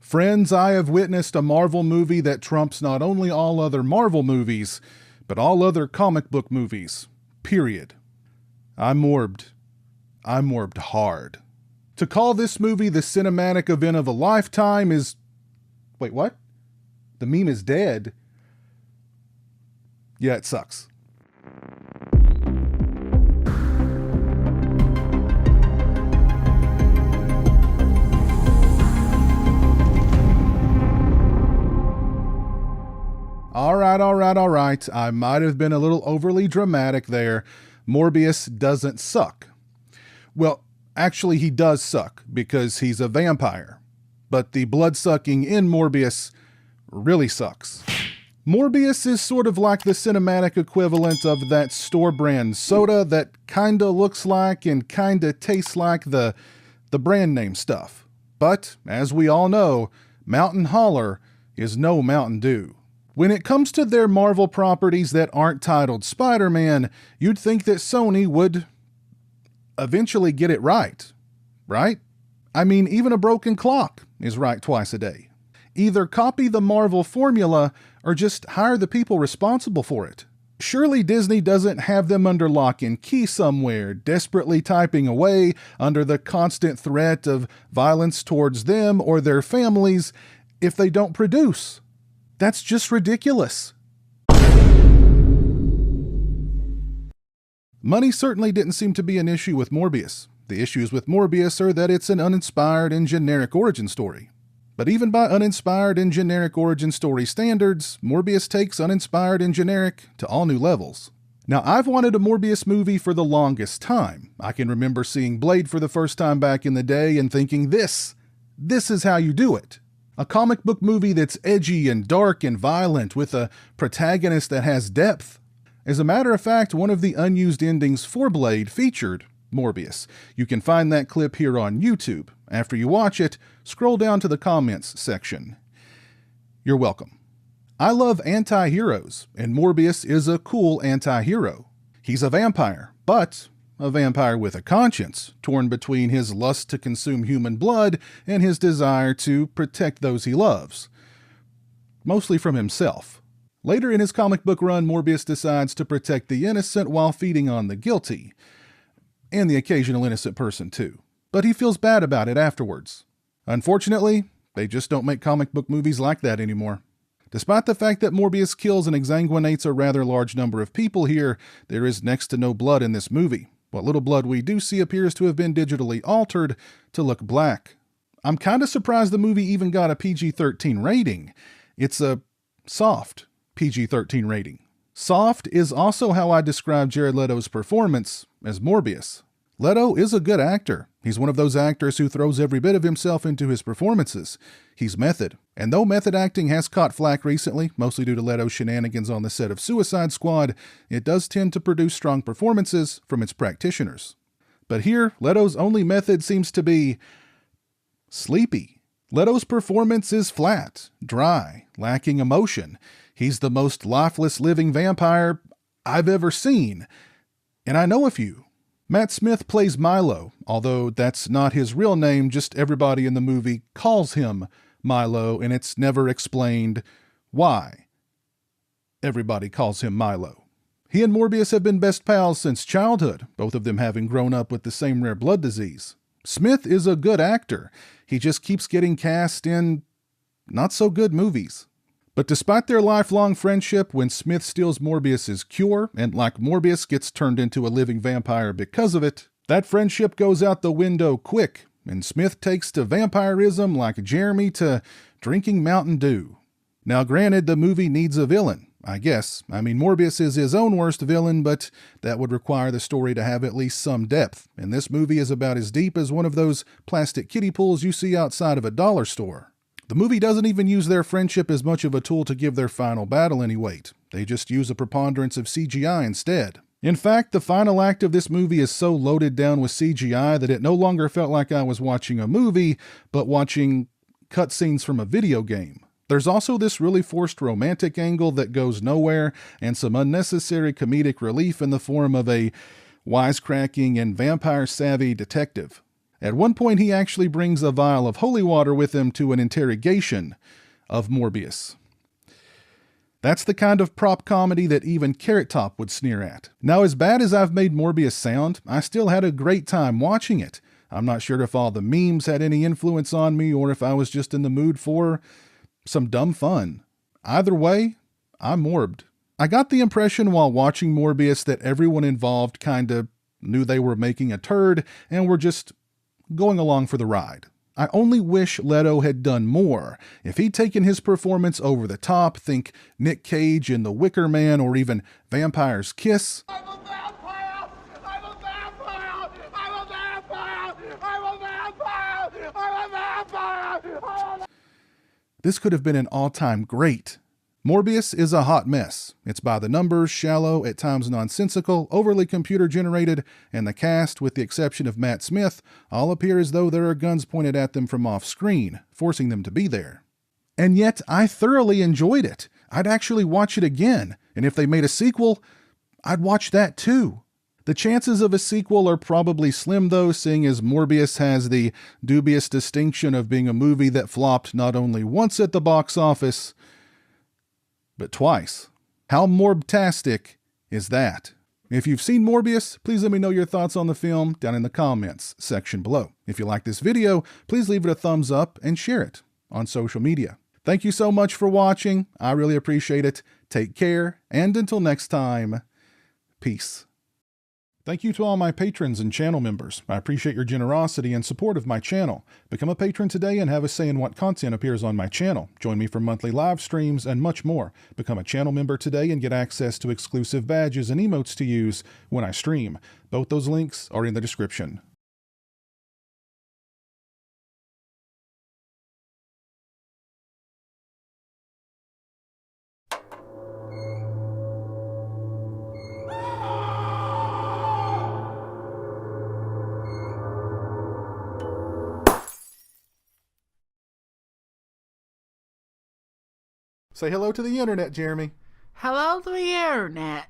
Friends, I have witnessed a Marvel movie that trumps not only all other Marvel movies, but all other comic book movies. Period. I'm morbed hard. To call this movie the cinematic event of a lifetime is... Wait, what? The meme is dead. Yeah, it sucks. All right. I might have been a little overly dramatic there. Morbius doesn't suck. Well, actually he does suck because he's a vampire. But the blood-sucking in Morbius really sucks. Morbius is sort of like the cinematic equivalent of that store brand soda that kinda looks like and kinda tastes like the brand name stuff. But, as we all know, Mountain Holler is no Mountain Dew. When it comes to their Marvel properties that aren't titled Spider-Man, you'd think that Sony would eventually get it right? I mean, even a broken clock is right twice a day. Either copy the Marvel formula or just hire the people responsible for it. Surely Disney doesn't have them under lock and key somewhere, desperately typing away under the constant threat of violence towards them or their families if they don't produce. That's just ridiculous. Money certainly didn't seem to be an issue with Morbius. The issues with Morbius are that it's an uninspired and generic origin story. But even by uninspired and generic origin story standards, Morbius takes uninspired and generic to all new levels. Now, I've wanted a Morbius movie for the longest time. I can remember seeing Blade for the first time back in the day and thinking, this is how you do it. A comic book movie that's edgy and dark and violent with a protagonist that has depth. As a matter of fact, one of the unused endings for Blade featured Morbius. You can find that clip here on YouTube. After you watch it, scroll down to the comments section. You're welcome. I love anti-heroes, and Morbius is a cool anti-hero. He's a vampire, but a vampire with a conscience, torn between his lust to consume human blood and his desire to protect those he loves. Mostly from himself. Later in his comic book run, Morbius decides to protect the innocent while feeding on the guilty. And the occasional innocent person too. But he feels bad about it afterwards. Unfortunately, they just don't make comic book movies like that anymore. Despite the fact that Morbius kills and exsanguinates a rather large number of people here, there is next to no blood in this movie. What little blood we do see appears to have been digitally altered to look black. I'm kinda surprised the movie even got a PG-13 rating. It's a soft PG-13 rating. Soft is also how I describe Jared Leto's performance as Morbius. Leto is a good actor. He's one of those actors who throws every bit of himself into his performances. He's method. And though method acting has caught flack recently, mostly due to Leto's shenanigans on the set of Suicide Squad, it does tend to produce strong performances from its practitioners. But here, Leto's only method seems to be sleepy. Leto's performance is flat, dry, lacking emotion. He's the most lifeless living vampire I've ever seen. And I know a few. Matt Smith plays Milo, although that's not his real name, just everybody in the movie calls him Milo, and it's never explained why everybody calls him Milo. He and Morbius have been best pals since childhood, both of them having grown up with the same rare blood disease. Smith is a good actor. He just keeps getting cast in not-so-good movies. But despite their lifelong friendship, when Smith steals Morbius's cure, and like Morbius gets turned into a living vampire because of it, that friendship goes out the window quick, and Smith takes to vampirism like Jeremy to drinking Mountain Dew. Now granted, the movie needs a villain, I guess. I mean, Morbius is his own worst villain, but that would require the story to have at least some depth, and this movie is about as deep as one of those plastic kiddie pools you see outside of a dollar store. The movie doesn't even use their friendship as much of a tool to give their final battle any weight. They just use a preponderance of CGI instead. In fact, the final act of this movie is so loaded down with CGI that it no longer felt like I was watching a movie, but watching cutscenes from a video game. There's also this really forced romantic angle that goes nowhere, and some unnecessary comedic relief in the form of a wisecracking and vampire-savvy detective. At one point, he actually brings a vial of holy water with him to an interrogation of Morbius. That's the kind of prop comedy that even Carrot Top would sneer at. Now, as bad as I've made Morbius sound, I still had a great time watching it. I'm not sure if all the memes had any influence on me or if I was just in the mood for some dumb fun. Either way, I'm morbed. I got the impression while watching Morbius that everyone involved kinda knew they were making a turd and were just going along for the ride. I only wish Leto had done more. If he'd taken his performance over the top, think Nick Cage in The Wicker Man or even Vampire's Kiss. I'm a vampire! I'm a vampire! I'm a vampire! I'm a vampire! I'm a vampire! This could have been an all-time great. Morbius is a hot mess. It's by the numbers, shallow, at times nonsensical, overly computer-generated, and the cast, with the exception of Matt Smith, all appear as though there are guns pointed at them from off-screen, forcing them to be there. And yet, I thoroughly enjoyed it. I'd actually watch it again, and if they made a sequel, I'd watch that too. The chances of a sequel are probably slim though, seeing as Morbius has the dubious distinction of being a movie that flopped not only once at the box office, but twice. How morbtastic is that? If you've seen Morbius, please let me know your thoughts on the film down in the comments section below. If you like this video, please leave it a thumbs up and share it on social media. Thank you so much for watching. I really appreciate it. Take care, and until next time, peace. Thank you to all my patrons and channel members. I appreciate your generosity and support of my channel. Become a patron today and have a say in what content appears on my channel. Join me for monthly live streams and much more. Become a channel member today and get access to exclusive badges and emotes to use when I stream. Both those links are in the description. Say hello to the internet, Jeremy. Hello to the internet.